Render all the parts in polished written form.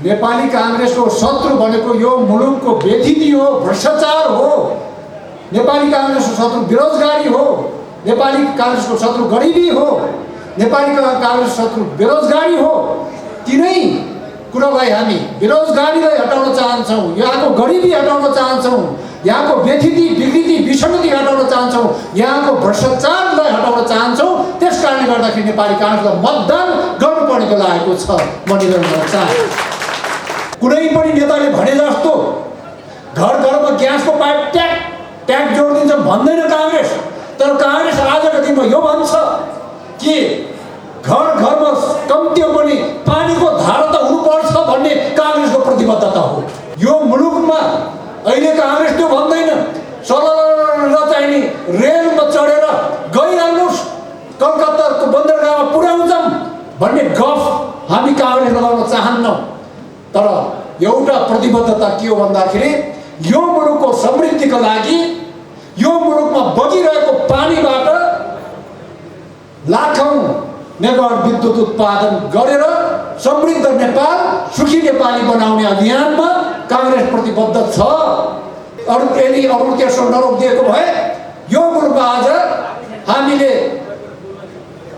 नेपाली कांग्रेसको शत्रु भनेको यो मुलुकको व्यथिति हो, भ्रष्टाचार हो। नेपाली कांग्रेसको शत्रु बेरोजगारी हो, नेपाली कांग्रेसको शत्रु गरिबी हो, नेपाली कांग्रेसको शत्रु बेरोजगारी हो। तीनै कुरालाई हामी बेरोजगारीलाई हटाउन चाहन्छौँ, यहाँको गरिबी हटाउन चाहन्छौँ, यहाँको व्यथिति विकृति विसङ्गति हटाउन चाहन्छौँ, यहाँको भ्रष्टाचारलाई हटाउन चाहन्छौँ। त्यस कारणले गर्दाखेरि नेपाली कांग्रेसलाई मतदान गर्नुपर्ने बेला आएको छ। म निवेदन गर्न चाहन्छु, कुनै पनि नेताले भने जस्तो घर घरमा ग्यासको पाइप ट्याग जोडिदिन्छ भन्दैन कांग्रेस। तर कांग्रेस आजको दिनमा यो भन्छ कि घर घरमा कम्तीमा पनि पानीको धारा त हुनुपर्छ भन्ने कांग्रेसको प्रतिबद्धता हो। यो मुलुकमा अहिले कांग्रेस त्यो भन्दैन, सरल चाहिँ रेलमा चढेर गइहाल्नुहोस्, कलकत्ताको बन्दरगाहमा पुर्याउँछौँ भन्ने गफ हामी कांग्रेस लगाउन चाहन्नौँ। तर एउटा प्रतिबद्धता के हो भन्दाखेरि यो मुलुकको समृद्धिको लागि, यो मुलुकमा बगिरहेको पानीबाट लाखौं मेगावाट विद्युत उत्पादन गरेर समृद्ध नेपाल, सुखी नेपाली बनाउने अभियानमा कांग्रेस प्रतिबद्ध छ। यदि अरू त्यसो नरोकिदिएको भए यो मुलुकमा आज हामीले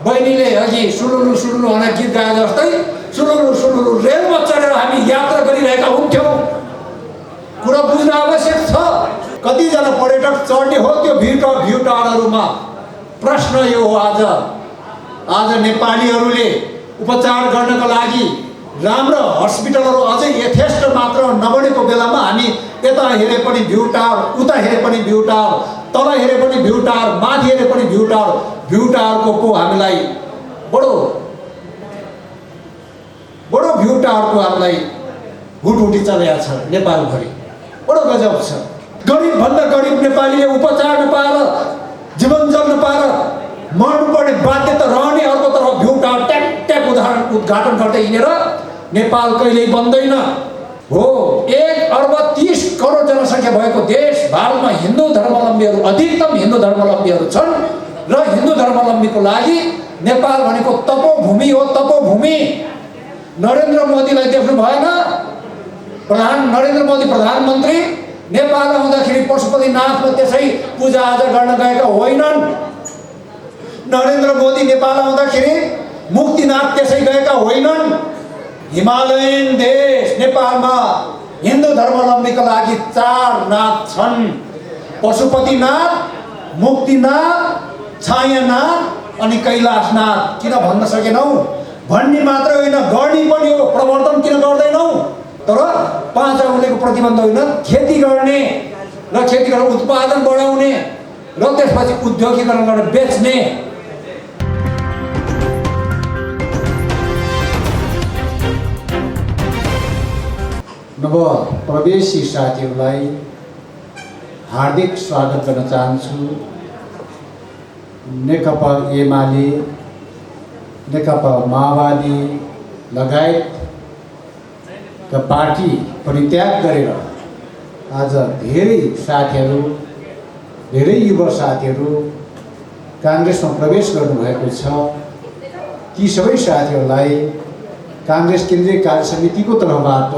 बहिनीले अघि सुलुलु सुलुलु भनेर गीत गाए जस्तै सुलुलु सुलुलु रेलमा चढेर हामी यात्रा गरिरहेका हुन्थ्यौँ। कुरा बुझ्न आवश्यक छ। कतिजना पर्यटक चढ्ने हो त्यो भ्यू टावरहरूमा? प्रश्न यो हो आज नेपालीहरूले उपचार गर्नका लागि राम्रो हस्पिटलहरू अझै यथेष्ट मात्र नबढेको बेलामा हामी यता हेरे पनि भ्यू टावर, उता हेरे पनि भ्यू टावर, तल हेरे पनि भ्यू टावर, माथि हेरे पनि भ्यू टावर। भ्यू टावरको पो हामीलाई बडो भ्यू टावरको हामीलाई हुटहुटी चलेको छ नेपालभरि। बडो गजब छ। गरिबभन्दा गरिब नेपालीले उपचार नपाएर, जीवन जल्न पाएर मर्नुपर्ने बाध्यता रहने। अर्कोतर्फ भ्यू टावर ट्याक उद्घाटन गर्दै हिँडेर नेपाल कहिल्यै बन्दैन हो। 1,30,00,000,000 जनसङ्ख्या भएको देश भारतमा हिन्दू धर्मावलम्बीहरू, अधिकतम हिन्दू धर्मावलम्बीहरू छन् र हिन्दू धर्मावलम्बीको लागि नेपाल भनेको तपोभूमि हो, तपोभूमि। नरेन्द्र मोदीलाई देख्नु भएन? नरेन्द्र मोदी प्रधानमन्त्री नेपाल आउँदाखेरि पशुपतिनाथमा त्यसै पूजाआजा गर्न गएका होइनन्। नरेन्द्र मोदी नेपाल आउँदाखेरि मुक्तिनाथ त्यसै गएका होइनन्। हिमालयन देश नेपालमा हिन्दू धर्मावलम्बीका लागि 4 नाथ छन्: पशुपतिनाथ, मुक्तिनाथ, छायानाथ अनि कैलाशनाथ। किन भन्न सकेनौ? भन्ने मात्र होइन, गर्ने पनि हो। प्रवर्तन किन गर्दैनौ? तर 5 औँलेको प्रतिबन्ध होइन, खेती गर्ने र खेती गरेर उत्पादन बढाउने र त्यसपछि उद्योगीकरण गरेर बेच्ने। नव प्रवेशी साथीहरूलाई हार्दिक स्वागत गर्न चाहन्छु। नेकपा एमाले, नेकपा माओवादी लगायतका पार्टी परित्याग गरेर आज धेरै साथीहरू, धेरै युवा साथीहरू काङ्ग्रेसमा प्रवेश गर्नुभएको छ। ती सबै साथीहरूलाई काङ्ग्रेस केन्द्रीय कार्य समितिको तर्फबाट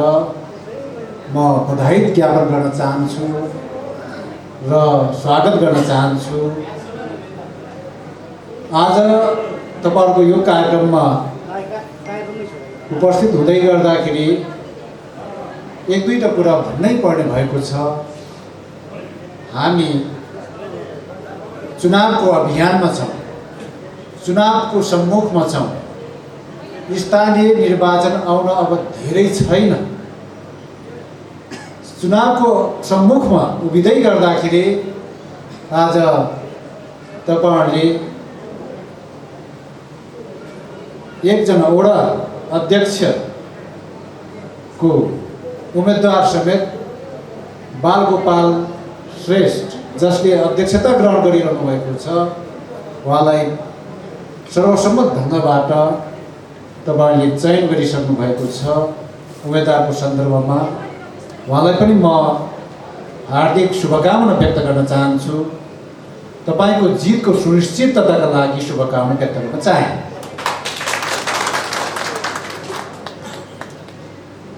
म बधाई ज्ञापन गर्न चाहन्छु र स्वागत गर्न चाहन्छु। आज तपाईँहरूको यो कार्यक्रममा उपस्थित हुँदै गर्दाखेरि 1-2टा कुरा भन्नै पर्ने भएको छ। हामी चुनावको अभियानमा छौँ, चुनावको सम्मुखमा छौँ। स्थानीय निर्वाचन आउन अब धेरै छैन। चुनावको सम्मुखमा उभिँदै गर्दाखेरि आज तपाईँहरूले एकजना वडा अध्यक्षको उम्मेदवार समेत बालगोपाल श्रेष्ठ, जसले अध्यक्षता ग्रहण गरिरहनु भएको छ, उहाँलाई सर्वसम्मत ढङ्गबाट तपाईँले चयन गरिसक्नु भएको छ। उम्मेदवारको सन्दर्भमा उहाँलाई पनि म हार्दिक शुभकामना व्यक्त गर्न चाहन्छु। तपाईँको जितको सुनिश्चितताका लागि शुभकामना व्यक्त गर्न चाहे।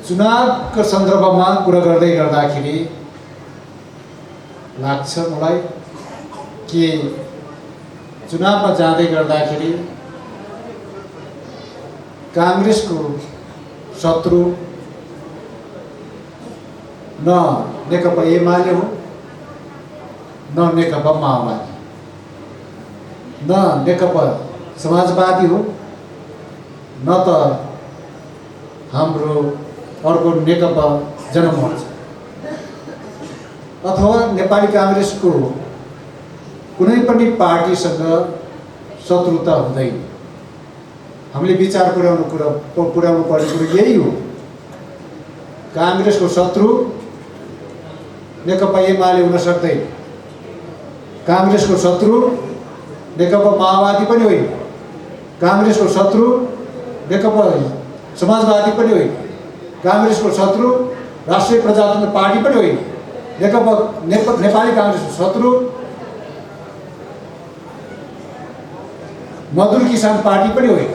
चुनावको सन्दर्भमा कुरा गर्दै गर्दाखेरि लाग्छ मलाई कि चुनावमा जाँदै गर्दाखेरि काङ्ग्रेसको शत्रु न नेकपा एमाले हो, न नेकपा माओवादी, न नेकपा समाजवादी हो, न त हाम्रो अर्को नेकपा जनमोर्चा अथवा नेपाली काङ्ग्रेसको कुनै पनि पार्टीसँग शत्रुता हुँदैन। हामीले विचार पुर्याउनु पर्ने कुरो यही हो। काङ्ग्रेसको शत्रु नेकपा एमाले हुन सक्दैन, काङ्ग्रेसको शत्रु नेकपा माओवादी पनि होइन, काङ्ग्रेसको शत्रु नेकपा समाजवादी पनि होइन, काङ्ग्रेसको शत्रु राष्ट्रिय प्रजातन्त्र पार्टी पनि होइन, नेपाली काङ्ग्रेसको शत्रु मजदुर किसान पार्टी पनि होइन,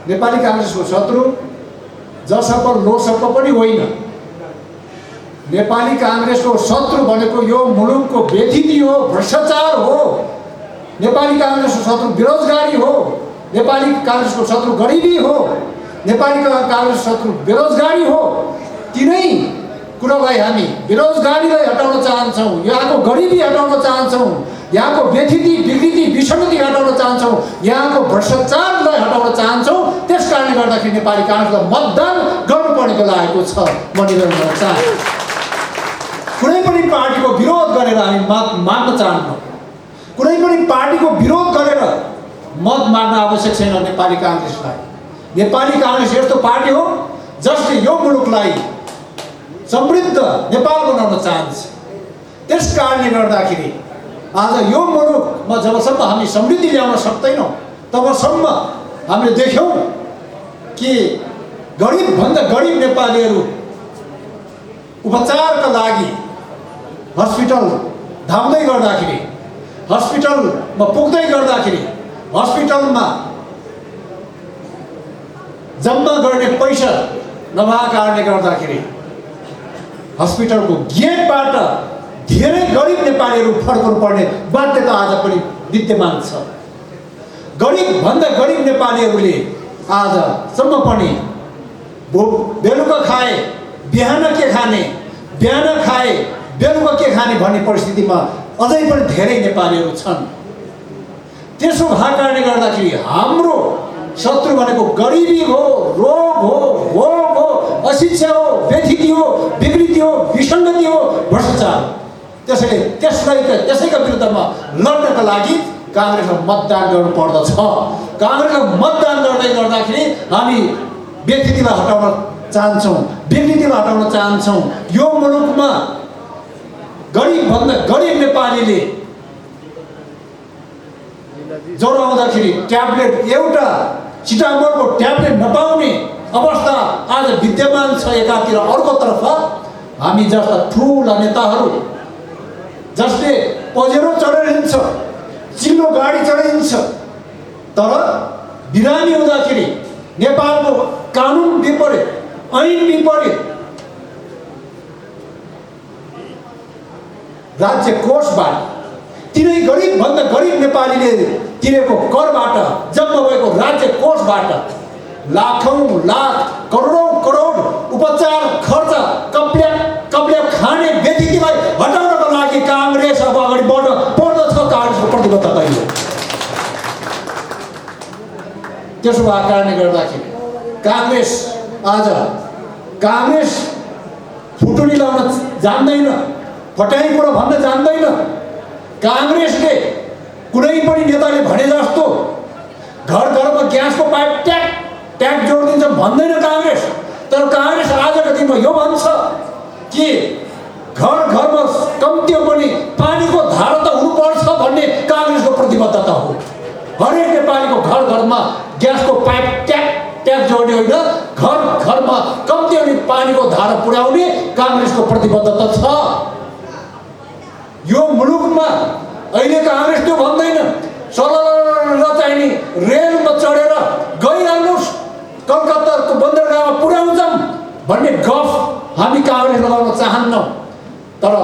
नेपाली काङ्ग्रेसको शत्रु जसपा लोकसपा पनि होइन। नेपाली काङ्ग्रेसको शत्रु भनेको यो मुलुकको बेथिति हो, भ्रष्टाचार हो। नेपाली काङ्ग्रेसको शत्रु बेरोजगारी हो, नेपाली काङ्ग्रेसको शत्रु गरिबी हो, नेपाली काङ्ग्रेसको शत्रु बेरोजगारी हो। तिनै कुरालाई हामी बेरोजगारीलाई हटाउन चाहन्छौँ, यहाँको गरिबी हटाउन चाहन्छौँ, यहाँको बेथिति विकृति विसङ्गति हटाउन चाहन्छौँ, यहाँको भ्रष्टाचारलाई हटाउन चाहन्छौँ। त्यस कारणले गर्दाखेरि नेपाली काङ्ग्रेसलाई मतदान गर्नुपर्ने बेला आएको छ। म निवेदन गर्न चाहन्छु, कुनै पनि पार्टीको विरोध गरेर हामी मत माग्न चाहन्नौँ, कुनै पनि पार्टीको विरोध गरेर मत माग्न आवश्यक छैन। नेपाली काङ्ग्रेसलाई, नेपाली काङ्ग्रेस यस्तो पार्टी हो जसले यो मुलुकलाई समृद्ध नेपाल बनाउन चाहन्छ। त्यस कारणले गर्दाखेरि आज यो मुलुकमा जबसम्म हामी समृद्धि ल्याउन सक्दैनौँ तबसम्म हामीले देख्यौँ कि गरिबभन्दा गरिब नेपालीहरू उपचारका लागि हस्पिटल धाउँदै गर्दाखेरि, हस्पिटलमा पुग्दै गर्दाखेरि, हस्पिटलमा जम्मा गर्ने पैसा नभएको कारणले गर्दाखेरि हस्पिटलको गेटबाट धेरै गरिब नेपालीहरू फर्कनु पर्ने बाध्यता आज पनि विद्यमान छ। गरिबभन्दा गरिब नेपालीहरूले आजसम्म पनि बेलुका खाए बिहान के खाने, बिहान खाए बेलुका के खाने भन्ने परिस्थितिमा अझै पनि धेरै नेपालीहरू छन्। त्यसो भएको कारणले गर्दाखेरि हाम्रो शत्रु भनेको गरिबी हो, रोग हो, भोग हो, अशिक्षा हो, बेथिति हो, विकृति हो, विसङ्गति हो, भ्रष्टाचार। त्यसैले त्यसैका विरुद्धमा लड्नका लागि काङ्ग्रेसमा मतदान गर्नुपर्दछ। काङ्ग्रेसलाई मतदान गर्दै गर्दाखेरि हामी बेथितिलाई हटाउन चाहन्छौँ, विकृतिलाई हटाउन चाहन्छौँ। यो मुलुकमा गरिबभन्दा गरिब नेपालीले ज्वरो आउँदाखेरि ट्याब्लेट, एउटा सिटामोलको ट्याब्लेट नपाउने अवस्था आज विद्यमान छ एकातिर। अर्कोतर्फ हामी जस्ता ठुला नेताहरू जसले पजेरो चढेर हिँड्छ, चिल्लो गाडी चढेर हिँड्छ, तर बिरामी हुँदाखेरि नेपालको कानुन विपरीत, ऐन विपरीत राज्य कोषबाट तिनै गरिबभन्दा गरिब नेपालीले तिरेको करबाट जम्मा भएको राज्य कोषबाट लाखौँ लाख करोडौँ करोड उपचार खर्च कप्ल्या खाने व्यक्तिलाई हटाउनको लागि काङ्ग्रेस अब अगाडि बढ्दछ। काङ्ग्रेसको प्रतिबद्धता यो। त्यसो भएको कारणले गर्दाखेरि काङ्ग्रेस फुटुली लाउन जान्दैन, फटाइ कुरो भन्न जान्दैन। काङ्ग्रेसले कुनै पनि नेताले भने जस्तो घर घरमा ग्यासको पाइप ट्याप जोडिदिन्छ भन्दैन काङ्ग्रेस। तर काङ्ग्रेस आजको दिनमा यो भन्छ कि घर घरमा कम्ती पनि पानीको धारा त हुनुपर्छ भन्ने काङ्ग्रेसको प्रतिबद्धता हो। हरेक नेपालीको घर घरमा ग्यासको पाइप ट्याप जोड्ने होइन, घर घरमा कम्ती पनि पानीको धारा पुर्याउने काङ्ग्रेसको प्रतिबद्धता छ। यो मुलुकमा अहिले काङ्ग्रेस त्यो भन्दैन, सरल चाहिने रेलमा चढेर गइहाल्नुहोस्, कलकत्ताको बन्दरगाहमा पुर्याउँछौँ, भन्ने गफ हामी काङ्ग्रेस लगाउन चाहन्नौँ। तर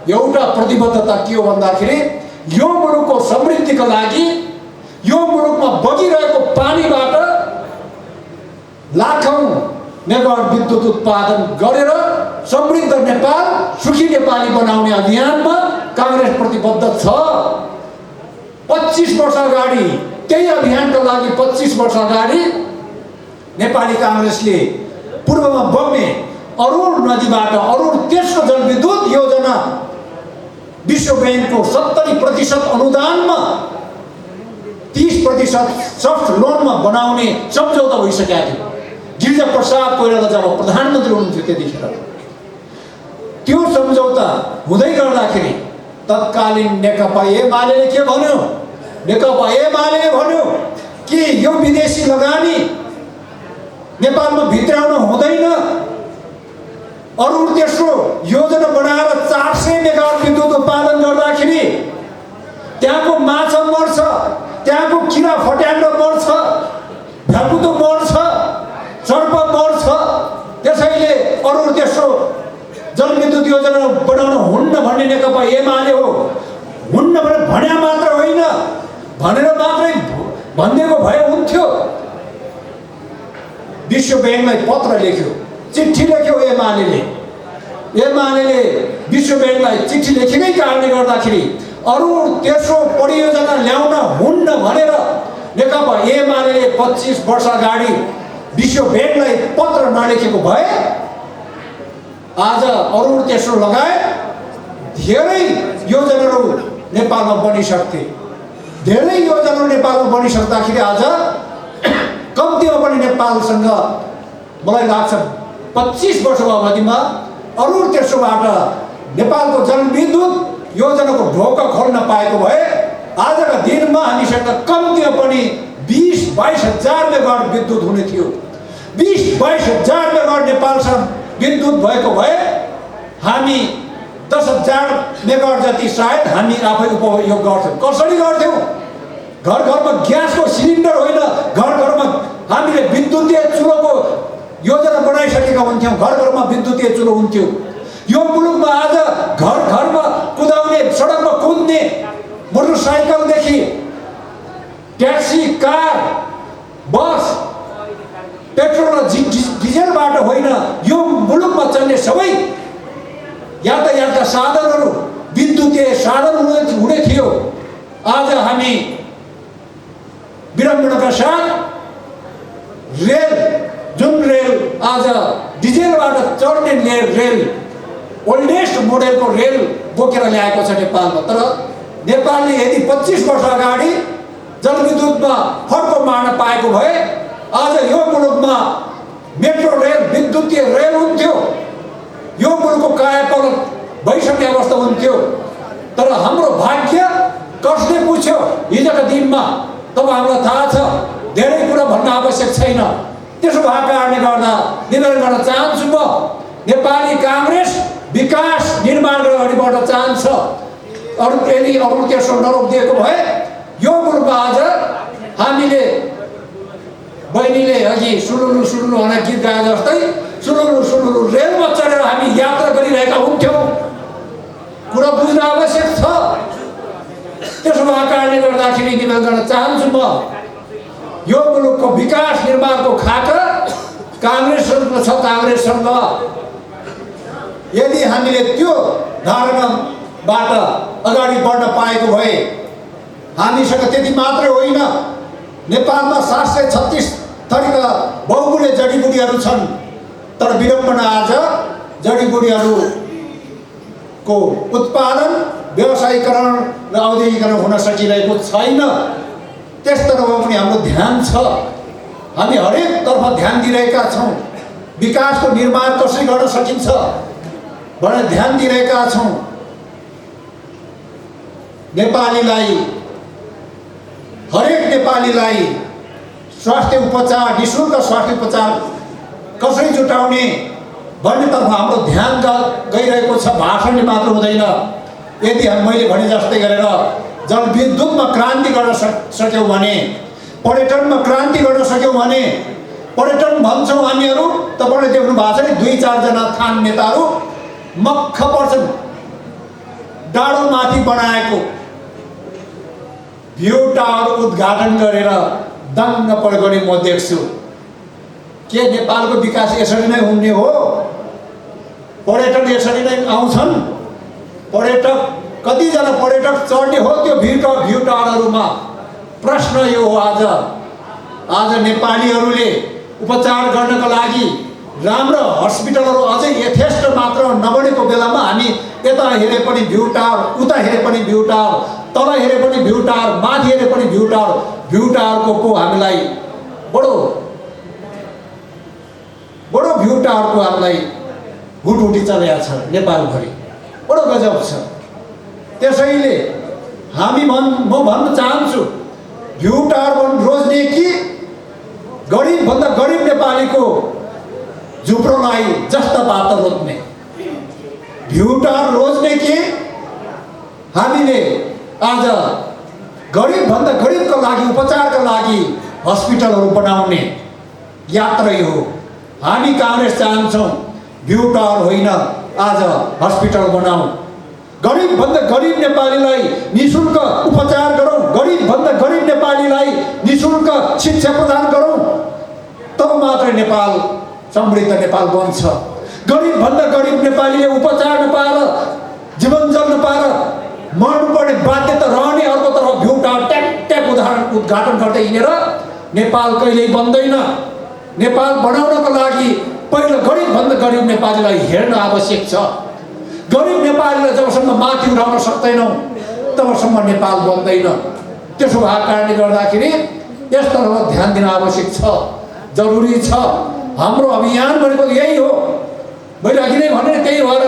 एउटा प्रतिबद्धता के हो भन्दाखेरि यो मुलुकको समृद्धिको लागि, यो मुलुकमा बगिरहेको पानीबाट लाखौँ मेगावाट विद्युत उत्पादन गरेर समृद्ध नेपाल, सुखी नेपाली बनाउने अभियानमा काङ्ग्रेस प्रतिबद्ध छ। 25 वर्ष अगाडि त्यही अभियानका लागि 25 वर्ष अगाडि नेपाली काङ्ग्रेसले पूर्वमा बग्ने अरुण नदीबाट अरुण तेस्रो जलविद्युत योजना विश्व ब्याङ्कको 70% अनुदानमा 30% सफ्ट लोनमा बनाउने सम्झौता भइसकेको थियो। गिरिजा प्रसाद कोइराला जब प्रधानमन्त्री हुनुहुन्थ्यो त्यतिखेर त्यो सम्झौता हुँदै गर्दाखेरि तत्कालीन नेकपा एमाले के भन्यो? नेकपा एमाले भन्यो कि यो विदेशी लगानी नेपालमा भित्राउन हुँदैन। अरुण तेस्रो योजना बनाएर 400 मेगावाट विद्युत उत्पादन गर्दाखेरि त्यहाँको माछा मर्छ, त्यहाँको किरा फट्याङ्ग्रा मर्छ, भ्याकुतो मर्छ, सर्प मर्छ। त्यसैले अरुण तेस्रो जलविद्युत योजना बनाउन हुन्न भन्ने नेकपा एमाले हो। हुन्न भनेर भन्या मात्र होइन, भनेर मात्रै भनिदिएको भए हुन्थ्यो। विश्व ब्याङ्कलाई पत्र लेख्यो, चिठी लेख्यो एमाले। विश्व ब्याङ्कलाई चिठी लेखेकै कारणले गर्दाखेरि अरुण तेस्रो परियोजना ल्याउन हुन्न भनेर नेकपा एमाले 25 वर्ष अगाडि विश्व ब्याङ्कलाई पत्र नलेखेको भए आज अरुण तेस्रो लगायत धेरै योजनाहरू नेपालमा बनिसक्थे। धेरै योजनाहरू नेपालमा बनिसक्दाखेरि आज कम्तीमा पनि नेपालसँग मलाई लाग्छ 25 वर्षको अवधिमा अरुण तेस्रोबाट नेपालको जलविद्युत योजनाको ढोका खोल्न पाएको भए आजका दिनमा हामीसँग कम्तीमा पनि 20-22 हजार मेगावाट विद्युत हुने थियो। 20-22 हजार मेगावाट नेपालसँग विद्युत भएको भए हामी 10 हजार मेगावाट जति सायद हामी आफै उपयोग गर्थ्यौँ। कसरी गर्थ्यौँ? घर घरमा ग्यासको सिलिन्डर होइन, घर घरमा हामीले विद्युतीय चुलोको योजना बनाइसकेका हुन्थ्यौँ। घर घरमा विद्युतीय चुलो हुन्थ्यो। यो मुलुकमा आज घर घरमा कुदाउने, सडकमा कुद्ने मोटरसाइकलदेखि ट्याक्सी, कार, बस पेट्रोल र डिजेलबाट होइन, यो मुलुकमा चल्ने सबै यातायातका साधनहरू विद्युतीय साधन हुने थियो। आज हामी विडम्बनाका साथ जुन रेल आज डिजेलबाट चढ्ने रेल, ओल्डेस्ट मोडेलको रेल बोकेर ल्याएको छ नेपालमा। तर नेपालले यदि 25 वर्ष अगाडि जलविद्युतमा फड्को मार्न पाएको भए आज यो मुलुकमा मेट्रो रेल, विद्युतीय रेल हुन्थ्यो। यो मुलुकको कायापलट भइसक्ने अवस्था हुन्थ्यो। तर हाम्रो भाग्य कसले पुछ्यो हिजोका दिनमा? तब हामीलाई थाहा छ, धेरै कुरा भन्न आवश्यक छैन। त्यसो भएको कारणले गर्दा निवेदन गर्न चाहन्छु म, नेपाली काङ्ग्रेस विकास निर्माण गरेर अगाडि बढ्न चाहन्छ। यदि अरुण तेस्रो नरोकिदिएको भए यो मुलुकमा आज हामीले बहिनीले अघि सुलुलु सुलुलु भनेर गीत गाए जस्तै सुलुलु सुलुलु रेलमा चढेर हामी यात्रा गरिरहेका हुन्थ्यौँ। कुरा बुझ्न आवश्यक छ। त्यसो भएको कारणले गर्दाखेरि निवेदन गर्न चाहन्छु म, यो मुलुकको विकास निर्माणको खाका काङ्ग्रेससँग छ। काङ्ग्रेससँग यदि हामीले त्यो धारणाबाट अगाडि बढ्न पाएको भए हामीसँग त्यति मात्रै होइन, नेपालमा 736 थरीका बहुमूल्य जडीबुटीहरू छन्। तर विडम्बना आज जडीबुटीहरूको उत्पादन, व्यवसायीकरण र औद्योगिकरण हुन सकिरहेको छैन। त्यसतर्फ पनि हाम्रो ध्यान छ। हामी हरेकतर्फ ध्यान दिइरहेका छौँ। विकासको निर्माण कसरी गर्न सकिन्छ भनेर ध्यान दिइरहेका छौँ। हरेक नेपालीलाई स्वास्थ्य उपचार, निःशुल्क स्वास्थ्य उपचार कसरी जुटाउने भन्नेतर्फ हाम्रो ध्यान गइरहेको छ। भाषणले मात्र हुँदैन। यदि मैले भने जस्तै गरेर जलविद्युतमा क्रान्ति गर्न सक्यौँ भने, पर्यटनमा क्रान्ति गर्न सक्यौँ भने, पर्यटन भन्छौँ हामीहरू। तपाईँले देख्नु भएको छ नि 2-4 जना थान नेताहरू मक्ख पर्छन् डाँडोमाथि बनाएको भ्यू टावर उद्घाटन गरेर दङ्ग पड्कने म देख्छु। के नेपालको विकास यसरी नै हुने हो? पर्यटन यसरी नै आउँछन्? पर्यटक कतिजना पर्यटक चढ्ने हो त्यो भ्यू टावरहरूमा? प्रश्न यो हो। आज नेपालीहरूले उपचार गर्नको लागि राम्रो हस्पिटलहरू अझै यथेष्ट मात्र नबनेको बेलामा हामी यता हेरे पनि भ्यू टावर, उता हेरे पनि भ्यू टावर, तल हेरे पनि भ्यू टावर, माथि हेरे पनि भ्यू टावर। भ्यू टावरको पो हामीलाई बडो भ्यू टावरको हामीलाई हुटहुटी चलेको छ नेपालभरि। बडो गजब छ। त्यसैले म भन्न चाहन्छु भ्यू टावर रोज्ने कि गरिबभन्दा गरिब नेपालीको झुप्रोलाई जस्ता बात रोज्ने? भ्यू टावर रोज्ने कि हामीले आज गरिबभन्दा गरिबको लागि उपचारका लागि हस्पिटलहरू बनाउने यात्रा हो। हामी काङ्ग्रेस चाहन्छौँ भ्यू टावर होइन, आज हस्पिटल बनाऊ। गरिबभन्दा गरिब नेपालीलाई निःशुल्क उपचार गरौँ, गरिबभन्दा गरिब नेपालीलाई निःशुल्क शिक्षा प्रदान गरौँ, तब मात्रै नेपाल समृद्ध नेपाल बन्छ। गरिबभन्दा गरिब नेपालीले उपचार नपाएर, जीवन जल्न पाएर मर्नुपर्ने बाध्यता रहने। अर्कोतर्फ भ्यू टावर ट्याक उद्घाटन गर्दै हिँडेर नेपाल कहिल्यै बन्दैन। नेपाल बनाउनको लागि पहिलो गरिबभन्दा गरिब नेपालीलाई हेर्न आवश्यक छ। गरिब नेपालीलाई जबसम्म माथि उठाउन सक्दैनौँ तबसम्म नेपाल बन्दैन। त्यसो भएको कारणले गर्दाखेरि यसतर्फ ध्यान दिन आवश्यक छ, जरुरी छ। हाम्रो अभियान भनेको यही हो। मैले अघि नै भने त्यही भएर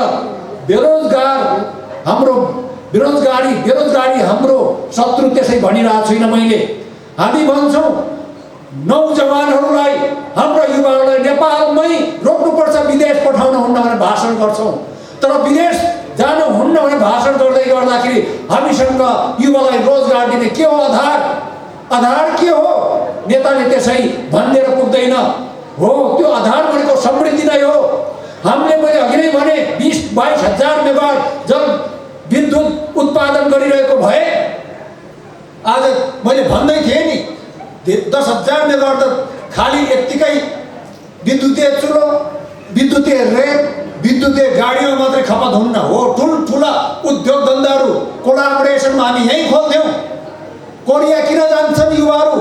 बेरोजगारी हाम्रो शत्रु त्यसै भनिरहेको छुइनँ मैले। हामी भन्छौँ नौजवानहरूलाई, हाम्रा युवाहरूलाई नेपालमै रोक्नुपर्छ, विदेश पठाउन हुन्न भनेर भाषण गर्छौँ। तर विदेश जानुहुन्न भनेर भाषण गर्दै गर्दाखेरि हामीसँग युवालाई रोजगार दिने के हो आधार के हो? नेताले त्यसै भनिदिएर पुग्दैन हो। त्यो आधार भनेको समृद्धि नै हो। हामीले मैले अघि नै भने 20-22 हजार मेगावाट जल विद्युत उत्पादन गरिरहेको भए आज मैले भन्दै थिएँ नि 10,000 मेगावाट त खालि यत्तिकै विद्युतीय चुलो, विद्युतीय रेल, विद्युतीय गाडीमा मात्रै खपत हुन्न हो। ठुल्ठुला उद्योग धन्दाहरू कोलाबोरेसनमा हामी यहीँ खोल्थ्यौँ। कोरिया किन जान्छन् युवाहरू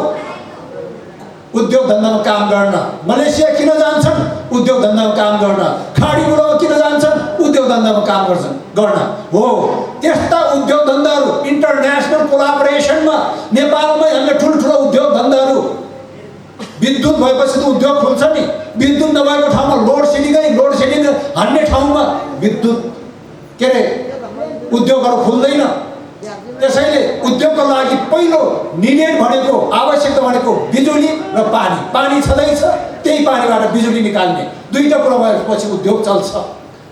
उद्योग धन्दामा काम गर्न? मलेसिया किन जान्छन् उद्योग धन्दामा काम गर्न? खाडी मुलुकमा किन जान्छन् उद्योग धन्दामा काम गर्न हो। त्यस्ता उद्योग धन्दाहरू इन्टरनेसनल कोलाबोरेसनमा नेपालमै हामीले ठुल्ठुलो उद्योग धन्दाहरू, विद्युत भएपछि त उद्योग खुल्छ नि। विद्युत नभएको ठाउँमा लोड सेडिङ हान्ने ठाउँमा विद्युत उद्योगहरू खुल्दैन। त्यसैले उद्योगको लागि पहिलो निडेड भनेको, आवश्यकता भनेको बिजुली र पानी छँदैछ, त्यही पानीबाट बिजुली निकाल्ने। दुईटा कुरा भएपछि उद्योग चल्छ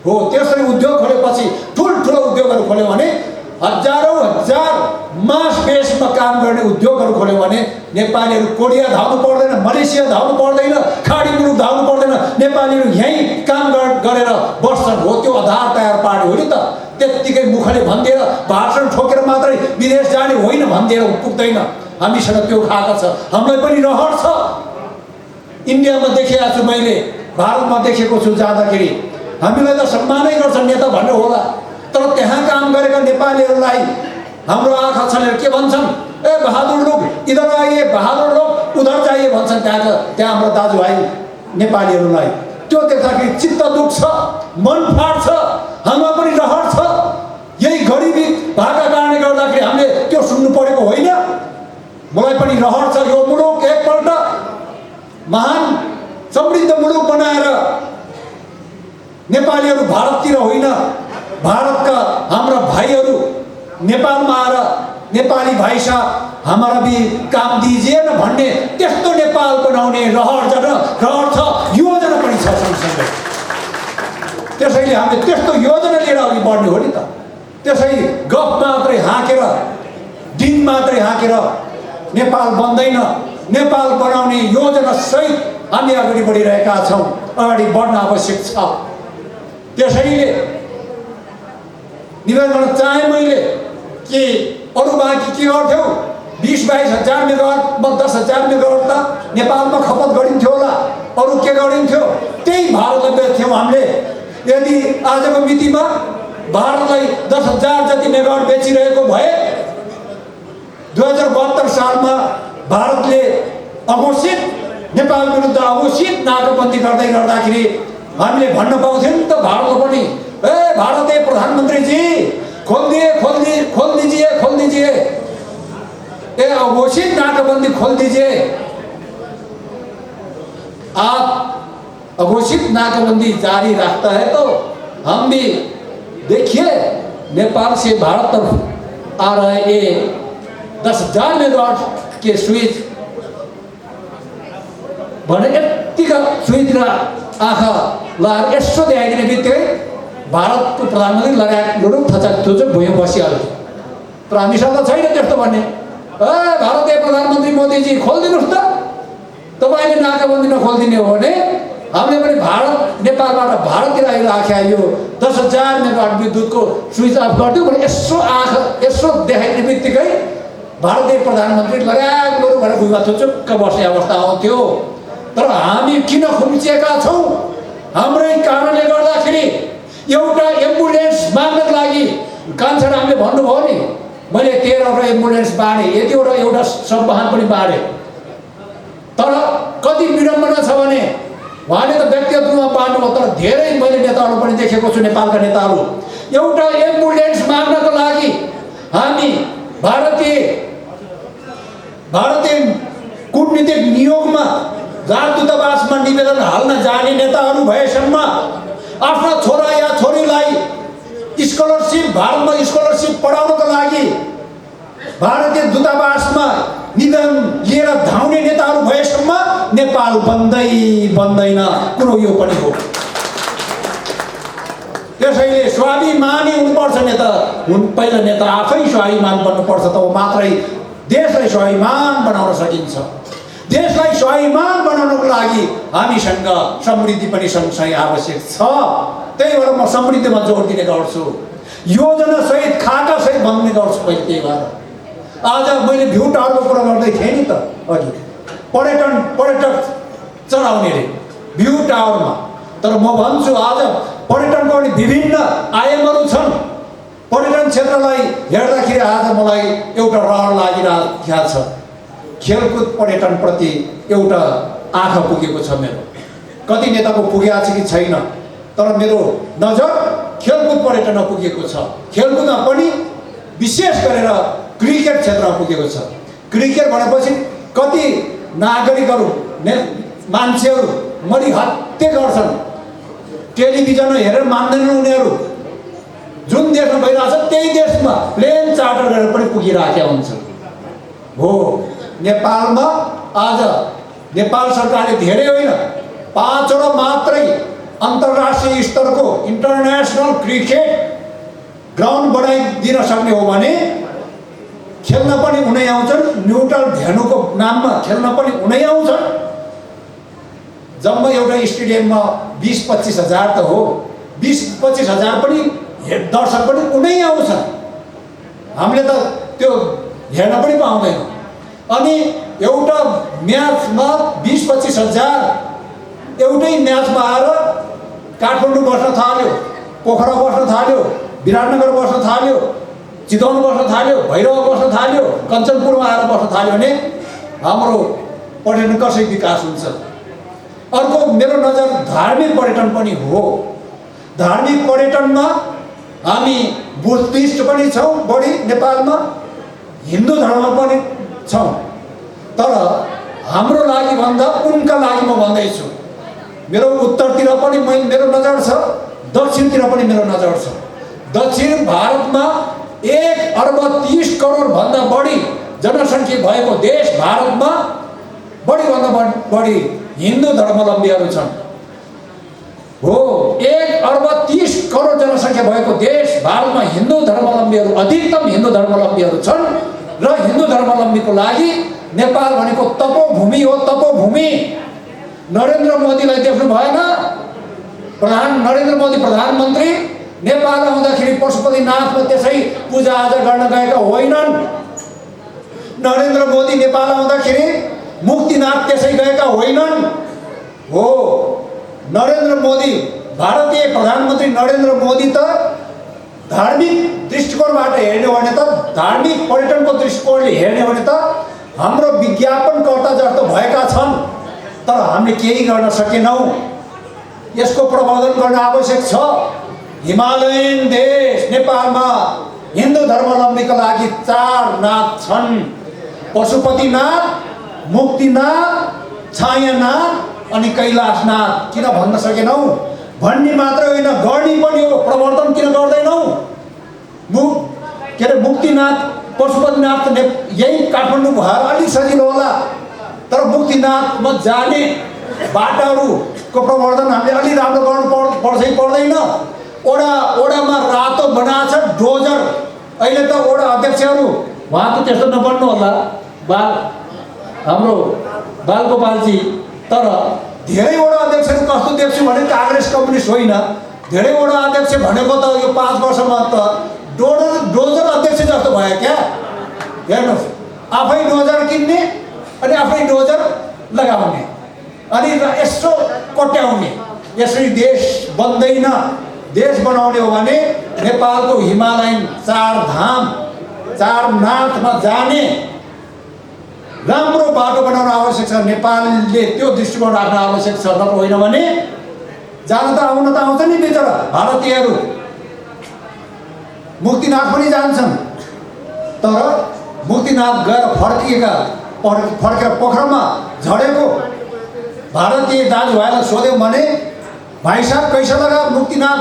हो। त्यसरी उद्योग खोलेपछि ठुल्ठुलो उद्योगहरू खोल्यो भने हजारौँ हजार मास बेसमा काम गर्ने उद्योगहरू खोल्यो भने नेपालीहरू कोरिया धाउनु पर्दैन, मलेसिया धाउनु पर्दैन, खाडी मुलुक धाउनु पर्दैन। नेपालीहरू यहीँ काम गरेर बस्छन् हो। त्यो आधार तयार पार्ने हो नि त। त्यत्तिकै मुखले भनिदिएर भाषण ठोकेर मात्रै विदेश जाने होइन भनिदिएर पुग्दैन। हामीसँग त्यो खाएको छ, हामीलाई पनि रहर छ। इन्डियामा देखेको छु मैले, भारतमा देखेको छु। जाँदाखेरि हामीलाई त सम्मानै गर्छन् नेता भन्नु होला, तर त्यहाँ काम गरेका नेपालीहरूलाई हाम्रो आँखा छलेर के भन्छन्? ए बहादुर लोग इधर आइए, बहादुर लोग उधर जाइए भन्छन् त्यहाँ हाम्रो दाजुभाइ नेपालीहरूलाई। त्यो देख्दाखेरि चित्त दुख्छ, मन फाट्छ, हामीमा पनि रहर छ। यही गरिबी भएका कारणले गर्दाखेरि हामीले त्यो सुन्नु परेको होइन। मलाई पनि रहर छ। यो मुलुक एकपल्ट महान समृद्ध मुलुक बनाएर नेपालीहरू भारततिर होइन, भारतका हाम्रा भाइहरू नेपालमा आएर नेपाली भाइ साहब हमारा भी काम दीजिए न भन्ने त्यस्तो नेपाल बनाउने रहर छ, योजना पनि छ सँगसँगै। त्यसैले हामीले त्यस्तो योजना लिएर अघि बढ्ने हो नि त। त्यसै गफ मात्रै हाँकेर, दिन मात्रै हाँकेर नेपाल बन्दैन। नेपाल बनाउने योजना सहित हामी अगाडि बढिरहेका छौँ, अगाडि बढ्न आवश्यक छ। त्यसैले निवेदन गर्न चाहे मैले कि अरू बाँकी के गर्थ्यौ, 20-22 हजार मेगावाटमा 10,000 मेगावाट त नेपालमा खपत गरिन्थ्यो होला, अरू के गरिन्थ्यो त्यही भारतलाई बेच्थ्यौँ हामीले। यदि आजको मितिमा भारतलाई 10,000 जति मेगावाट बेचिरहेको भए 2072 सालमा भारतले अघोषित नेपाल विरुद्ध अघोषित नाकाबन्दी गर्दै गर्दाखेरि हामीले भन्न पाउँथ्यौँ नि त भारतलाई पनि, ए भारतीय प्रधानमन्त्री जी खोल दीजिए, ये अघोषित नाकाबंदी खोल दीजिए। आप अघोषित नाकाबंदी जारी रखता है तो हम भी देखिए नेपाल से भारत तरफ आ रहे ये 10,000 मेगावाट के स्विच भने यतिका स्विच र आँखा लाएर यसो देखाइदिने बित्तिकै भारतको प्रधानमन्त्री लगायत लुडुक थचक थुचुक भुइँ बसिहाल्यो। तर हामीसँग त छैन त्यस्तो भन्ने। भारतीय प्रधानमन्त्री मोदीजी खोलिदिनुहोस् त, तपाईँले नाकाबन्दी नखोलिदिने हो भने हामीले पनि भारत नेपालबाट भारततिर आइराखेका यो 10,000 मेगावाट विद्युतको स्विच अफ गरिदिउँ भने यसो देखाइदिने बित्तिकै भारतीय प्रधानमन्त्री लगायत लुडुक भएर भुइँमा थुचुक्क बस्ने अवस्था आउँथ्यो। तर हामी किन खुम्चिएका छौँ? हाम्रै कारणले गर्दाखेरि एउटा एम्बुलेन्स माग्नको लागि कान्छाडा हामीले भन्नुभयो नि, मैले 13वटा एम्बुलेन्स बाँडेँ, यतिवटा एउटा सबवाहन पनि बाँडेँ। तर कति विडम्बना छ भने उहाँले त व्यक्तिगत रूपमा बाँड्नुभयो, तर धेरै मैले नेताहरू पनि देखेको छु, नेपालका नेताहरू एउटा एम्बुलेन्स माग्नको लागि हामी भारतीय कूटनीतिक नियोगमा राजदूतावासमा निवेदन हाल्न जाने नेताहरू भएसम्म आफ्ना छोरा या छोरीलाई स्कलरसिप भारतमा स्कलरसिप पढाउनको लागि भारतीय दूतावासमा निवेदन लिएर धाउने नेताहरू भएसम्म नेपाल बन्दैन कुरो यो पनि हो। त्यसैले स्वाभिमानी हुनुपर्छ नेता, पहिला नेता आफै स्वाभिमान बन्नुपर्छ, तब मात्रै देशलाई स्वाभिमान बनाउन सकिन्छ। देशलाई स्वाभिमान बनाउनको लागि हामीसँग समृद्धि पनि सँगसँगै आवश्यक छ। त्यही भएर म समृद्धिमा जोड दिने गर्छु, योजना सहित खाका सहित भन्ने गर्छु। मैले त्यही भएर आज मैले भ्यू टावरको कुरा गर्दै थिएँ नि त अघि, पर्यटक चढाउने रे भ्यू टावरमा। तर म भन्छु आज पर्यटनको पनि विभिन्न आयामहरू छन्। पर्यटन क्षेत्रलाई हेर्दाखेरि आज मलाई एउटा रहर लागिरहेको छ, खेलकुद पर्यटनप्रति एउटा आँखा पुगेको छ मेरो। कति नेताको पुगेको छ कि छैन, तर मेरो नजर खेलकुद पर्यटनमा पुगेको छ। खेलकुदमा पनि विशेष गरेर क्रिकेट क्षेत्रमा पुगेको छ। क्रिकेट भनेपछि कति नागरिकहरू मान्छेहरू मरिहत्ते गर्छन्, टेलिभिजनमा हेरेर मान्दैनन् उनीहरू। जुन देशमा भइरहेछ त्यही देशमा प्लेन चार्टर गरेर पनि पुगिरहेका हुन्छन्। हो, नेपालमा आज नेपाल सरकारले धेरै होइन 5वटा मात्रै अन्तर्राष्ट्रिय स्तरको इन्टरनेसनल क्रिकेट ग्राउन्ड बनाइदिन सक्ने हो भने खेल्न पनि उनै आउँछन्, न्युट्रल भेन्यूको नाममा खेल्न पनि उनै आउँछन्। जम्मा एउटा स्टेडियममा 20-25 हजार त हो, 20-25 हजार पनि दर्शक पनि उनै आउँछन्। हामीले त त्यो हेर्न पनि पाउँदैनौँ। अनि एउटा म्याचमा 20-25 हजार एउटै म्याचमा आएर काठमाडौँ बस्न थाल्यो, पोखरा बस्न थाल्यो, विराटनगर बस्न थाल्यो, चितवन बस्न थाल्यो, भैरव बस्न थाल्यो, कञ्चनपुरमा आएर बस्न थाल्यो भने हाम्रो पर्यटन कसरी विकास हुन्छ? अर्को मेरो नजर धार्मिक पर्यटन पनि हो। धार्मिक पर्यटनमा हामी बुद्धिस्ट पनि छौँ बढी नेपालमा, हिन्दू धर्म पनि छौँ। तर हाम्रो लागि भन्दा उनका लागि म भन्दैछु, मेरो उत्तरतिर पनि मेरो नजर छ, दक्षिणतिर पनि मेरो नजर छ। दक्षिण भारतमा 1.30 करोड भन्दा बढी जनसङ्ख्या भएको देश भारतमा बढीभन्दा बढी हिन्दू धर्मावलम्बीहरू छन्। हो, 1.30 करोड जनसङ्ख्या भएको देश भारतमा हिन्दू धर्मावलम्बीहरू, अधिकतम हिन्दू धर्मावलम्बीहरू छन्। र हिन्दू धर्मावलम्बीको लागि नेपाल भनेको तपोभूमि हो, तपोभूमि। नरेन्द्र मोदीलाई देख्नु भएन? नरेन्द्र मोदी प्रधानमन्त्री नेपाल आउँदाखेरि पशुपतिनाथमा त्यसै पूजाआजा गर्न गएका होइनन्। नरेन्द्र मोदी नेपाल आउँदाखेरि मुक्तिनाथ त्यसै गएका होइनन्। हो, नरेन्द्र मोदी, भारतीय प्रधानमन्त्री नरेन्द्र मोदी त धार्मिक दृष्टिकोणबाट हेर्ने हो भने त, धार्मिक पर्यटनको दृष्टिकोणले हेर्ने हो भने त हाम्रो विज्ञापनकर्ता जस्तो भएका छन्, तर हामीले केही गर्न सकेनौँ। यसको प्रवर्धन गर्न आवश्यक छ। हिमालयन देश नेपालमा हिन्दू धर्मावलम्बीका लागि 4 नाथ छन्: पशुपतिनाथ, मुक्तिनाथ, छायानाथ अनि कैलाशनाथ। किन भन्न सकेनौ? भन्ने मात्र होइन, गर्ने पनि हो। प्रवर्तन किन गर्दैनौ? के अरे मुक्तिनाथ, पशुपतिनाथ त यही काठमाडौँ भएर अलिक सजिलो होला, तर मुक्तिनाथमा जाने बाटाहरूको प्रवर्धन हामीले अलि राम्रो गर्नु पर्दैन? ओडामा रातो बनाएको छ डोजर। अहिले त ओडा अध्यक्षहरू, उहाँ त त्यस्तो नबन्नु होला, हाम्रो बालगोपालजी, तर धेरैवटा अध्यक्षहरू कस्तो देख्छु भने काङ्ग्रेस कम्युनिस्ट होइन, धेरैवटा अध्यक्ष भनेको त यो 5 वर्षमा त डोजर अध्यक्ष जस्तो भयो क्या। हेर्नुहोस्, आफै डोजर किन्ने अनि आफै डोजर लगाउने अनि यसो कट्याउने। यसरी देश बन्दैन। देश बनाउने हो भने नेपालको हिमालयन 4 धाम, 4 नाथमा जाने राम्रो बाटो बनाउन आवश्यक छ। नेपालले त्यो दृष्टिकोण राख्न आवश्यक छ, नत्र होइन भने जान त आउँछ नि बिचरा भारतीयहरू। मुक्तिनाथ पनि जान्छन्, तर मुक्तिनाथ गएर फर्केर पोखरामा झरेको भारतीय दाजुभाइलाई सोध्यौँ भने, भाइ साहब कैसा लगा मुक्तिनाथ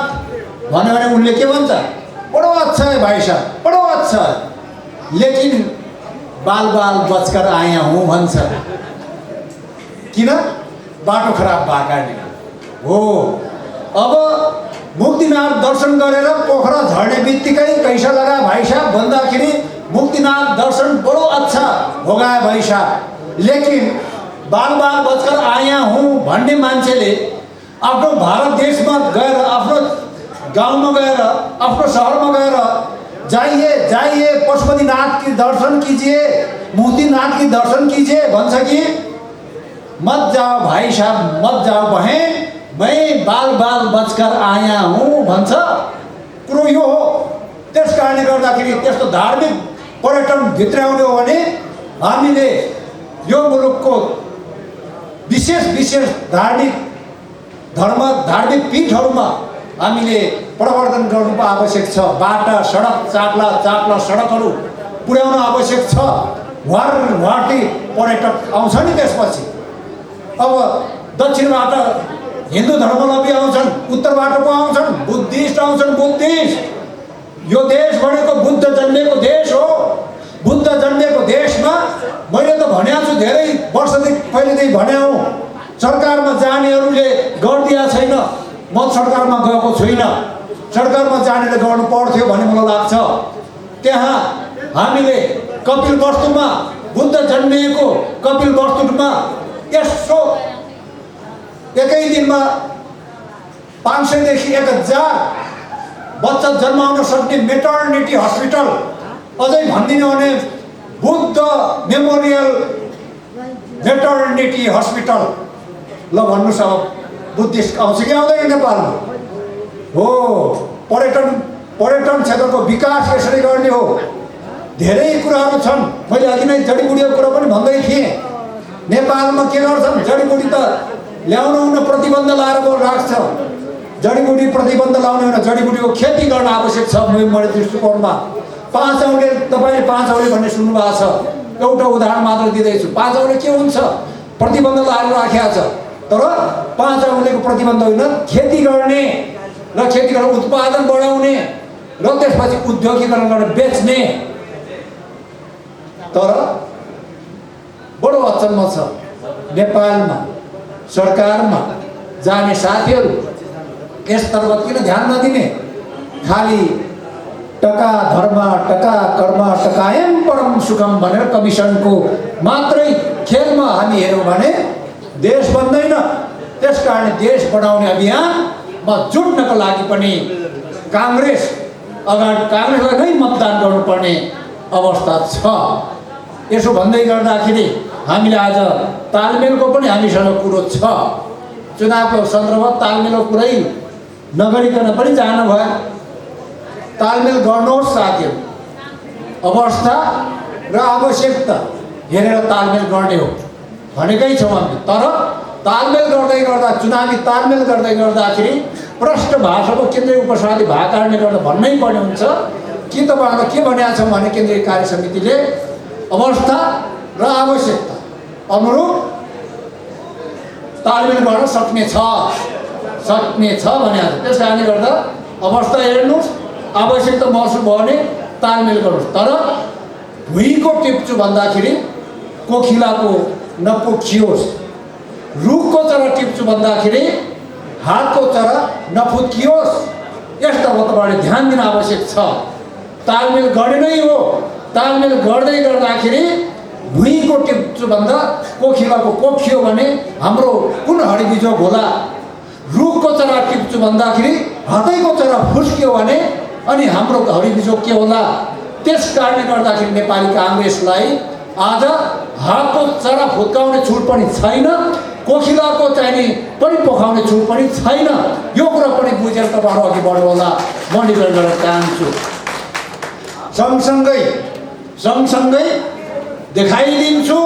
भन्यो भने उनले के भन्छ? बडो अच्छा है भाइ साहब, बडो अच्छा है, लेकिन बाल बचकर आया हूँ भन्छ। किन? बाटो खराब भएको कारणले हो। अब मुक्तिनाथ दर्शन गरेर पोखरा झर्ने बित्तिकै कैसा लगा भाइ साहब भन्दाखेरि मुक्तिनाथ दर्शन बडो अच्छा होगा भाइ साहब, लेकिन बाल बचकर आया हूँ भन्ने मान्छेले आफ्नो भारत देशमा गएर, आफ्नो गाउँमा गएर, आफ्नो सहरमा गएर जाइए पशुपतिनाथ की दर्शन कीजिए, मुक्तिनाथ की दर्शन कीजिए भन्छ कि मत जाओ भाइ साहब, मत जाओ बहन, मैं बाल बचकर आया हूँ भन्छ। कुरो यो हो। त्यस कारणले गर्दाखेरि त्यस्तो धार्मिक पर्यटन भित्राउने हो भने हामीले यो मुलुकको विशेष धार्मिक पीठहरूमा हामीले प्रवर्धन गर्नु आवश्यक छ। बाटा सडक चाप्ला सडकहरू पुर्याउन आवश्यक छ। वाटी पर्यटक आउँछ नि। त्यसपछि अब दक्षिणबाट हिन्दू धर्मावलम्बी आउँछन्, उत्तरबाट को आउँछन्? बुद्धिस्ट आउँछन्। बुद्धिस्ट, यो देश भनेको बुद्ध जन्मेको देश हो। बुद्ध जन्मेको देशमा मैले त भनेको छु, धेरै वर्षदेखि पहिलेदेखि भनेको, सरकारमा जानेहरूले गरिदिया छैन। म सरकारमा गएको छुइनँ, सरकारमा जानेर गर्नु पर्थ्यो भन्ने मलाई लाग्छ। त्यहाँ हामीले कपिलवस्तुमा, बुद्ध जन्मिएको कपिलवस्तुमा यसो एकै दिनमा 500 देखि 1000 बच्चा जन्माउन सक्ने मेटर्निटी हस्पिटल, अझै भनिदिनु भने बुद्ध मेमोरियल मेटर्निटी हस्पिटल। ल भन्नुहोस्, अब बुद्धिस्ट आउँछ कि आउँदैन नेपालमा? हो, पर्यटन क्षेत्रको विकास यसरी गर्ने हो। धेरै कुराहरू छन्। मैले अघि नै जडीबुटीको कुरा पनि भन्दै थिएँ। नेपालमा के गर्छन्? जडीबुटी त ल्याउन प्रतिबन्ध लाएर राख्छ। जडीबुटी प्रतिबन्ध लाउने होइन, जडीबुटीको खेती गर्न आवश्यक छ। मेरो दृष्टिकोणमा 5 औँले, तपाईँले 5 औँले भन्ने सुन्नुभएको छ। एउटा उदाहरण मात्र दिँदैछु। 5 औँले के हुन्छ? प्रतिबन्ध लाएर राखेको छ, तर 5 औँलेको प्रतिबन्ध होइन, खेती गर्ने र खेती गरेर उत्पादन बढाउने र त्यसपछि उद्योगीकरण गरेर बेच्ने। तर बडो अचम्म छ, नेपालमा सरकारमा जाने साथीहरू यसतर्फ किन ध्यान नदिने? खाली टका धर्म, टका कर्म, टकायम परम सुखम भनेर कमिसनको मात्रै खेलमा हामी हेऱ्यौँ भने देश बन्दैन। त्यसकारण देश बनाउने अभियानमा जुट्नको लागि पनि काङ्ग्रेसलाई नै मतदान गर्नुपर्ने अवस्था छ। यसो भन्दै गर्दाखेरि हामीले आज तालमेलको पनि हामीसँग कुरो छ। चुनावको सन्दर्भमा तालमेलको कुरै नगरिकन पनि जानुभयो। तालमेल गर्नुहोस् साथीहरू, अवस्था र आवश्यकता हेरेर तालमेल गर्ने हो भनेकै छौँ हामीले। तर तालमेल गर्दै गर्दा, चुनावी तालमेल गर्दै गर्दाखेरि प्रष्ट भाषाको केन्द्रीय उपसभापति भएको कारणले गर्दा भन्नै पर्ने हुन्छ कि तपाईँहरूलाई के भनेको छ भने केन्द्रीय कार्य समितिले अवस्था र आवश्यकता अनुरूप तालमेल गर्न सक्नेछ भने। त्यस कारणले गर्दा अवस्था हेर्नुहोस्, आवश्यकता महसुस भयो भने तालमेल गर्नुहोस्। तर भुइँको टिप्छु भन्दाखेरि कोखिलाको नपुछियोस्, रुखको चरा टिप्छु भन्दाखेरि हातको चरा नफुत्कियोस्। यस्ता तपाईँले ध्यान दिन आवश्यक छ। तालमेल गर्ने नै हो। तालमेल गर्दै गर्दाखेरि भुइँको टिप्छु भन्दा कोखिलाको कोखियो भने हाम्रो कुन हडिबिजोग होला, रुखको चरा टिप्छु भन्दाखेरि हातैको चरा फुस्कियो भने अनि हाम्रो हडिबिजोग के होला। त्यस कारणले गर्दाखेरि नेपाली काङ्ग्रेसलाई आज हातको चरा फुत्काउने छुट पनि छैन, कोखिलाको चाहिने पनि पोखाउने छुट पनि छैन। यो कुरा पनि बुझेर तपाईँहरू अघि बढ्नु होला, म निवेदन गर्न चाहन्छु। सँगसँगै देखाइदिन्छु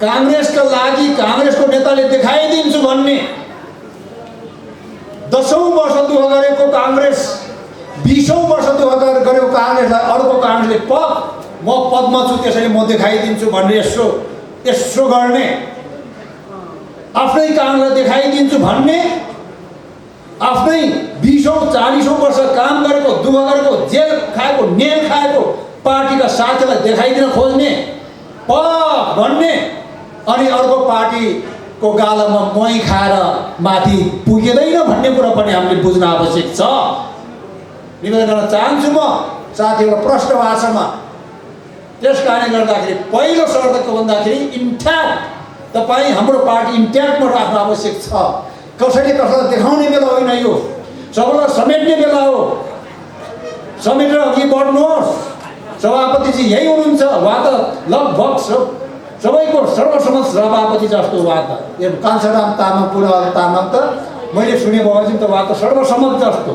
काङ्ग्रेसका लागि काङ्ग्रेसको नेताले देखाइदिन्छु भन्ने 10औं वर्ष दुःख गरेको काङ्ग्रेस, 20औं वर्ष दुःख गरेको काङ्ग्रेसलाई अर्को काङ्ग्रेसले म पदमा छु त्यसैले म देखाइदिन्छु भनेर यसो गर्ने, आफ्नै कामलाई देखाइदिन्छु भन्ने, आफ्नै 20औं 40औं वर्ष काम गरेको, दुःख गरेको, जेल खाएको, नेल खाएको पार्टीका साथीलाई देखाइदिन खोज्ने भन्ने, अनि अर्को पार्टीको गालामा मही खाएर माथि पुगेदैन भन्ने कुरा पनि हामीले बुझ्न आवश्यक छ। निवेदन गर्न चाहन्छु म साथीहरू प्रष्ट भाषामा। त्यस कारणले गर्दाखेरि पहिलो शर्त के भन्दाखेरि इन्ट्याक्ट, तपाईँ हाम्रो पार्टी इन्ट्याक्टमा राख्न आवश्यक छ। कसैले कसैलाई देखाउने बेला होइन, यो सबैलाई समेट्ने बेला हो। समेटेर अघि बढ्नुहोस्। सभापतिजी यही हुनुहुन्छ, उहाँ त लगभग सबैको सर्वसम्मत सभापति जस्तो उहाँ त। यो कान्छाराम तामाङ, पुराण तामाङ त मैले सुने बगैँचा त उहाँ त सर्वसम्मत जस्तो।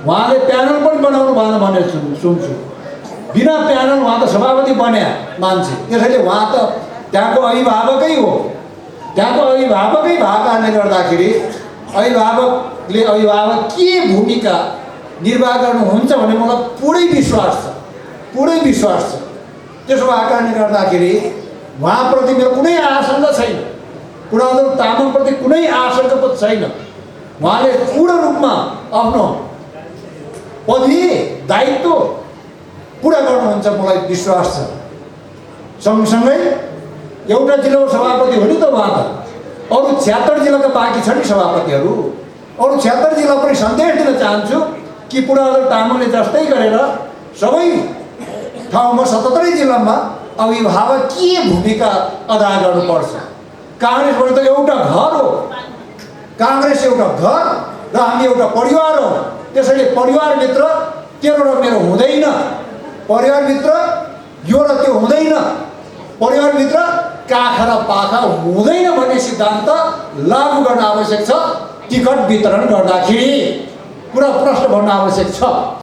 उहाँले प्यानल पनि बनाउनु भएन भनेर सुन्छु। बिना प्यानल उहाँ त सभापति बन्या मान्छे, त्यसैले उहाँ त त्यहाँको अभिभावकै हो। त्यहाँको अभिभावकै भएको कारणले गर्दाखेरि अभिभावकीय भूमिका निर्वाह गर्नुहुन्छ भन्ने मलाई पुरै विश्वास छ। त्यसो भएको कारणले गर्दाखेरि उहाँप्रति मेरो कुनै आशंका छैन, पुरादर तामाङप्रति कुनै आशंका पनि छैन। उहाँले पूर्ण रूपमा आफ्नो पदवी दायित्व पुरा गर्नुहुन्छ, मलाई विश्वास छ। सँगसँगै एउटा जिल्लाको सभापति हो नि त उहाँ त, अरू 76 जिल्लाका बाँकी छ नि सभापतिहरू। अरू 76 जिल्ला पनि सन्देश दिन चाहन्छु कि पुरादर तामाङले जस्तै गरेर सबै ठाउँमा 77 जिल्लामा अभिभावकीय भूमिका अदा गर्नुपर्छ। काङ्ग्रेस भने त एउटा घर हो, काङ्ग्रेस एउटा घर र हामी एउटा परिवार हो। त्यसैले परिवारभित्र तेरो र मेरो हुँदैन, परिवारभित्र यो र त्यो हुँदैन, परिवारभित्र काखा र पाखा हुँदैन भन्ने सिद्धान्त लागू गर्न आवश्यक छ। टिकट वितरण गर्दाखेरि कुरा प्रश्न भन्न आवश्यक छ।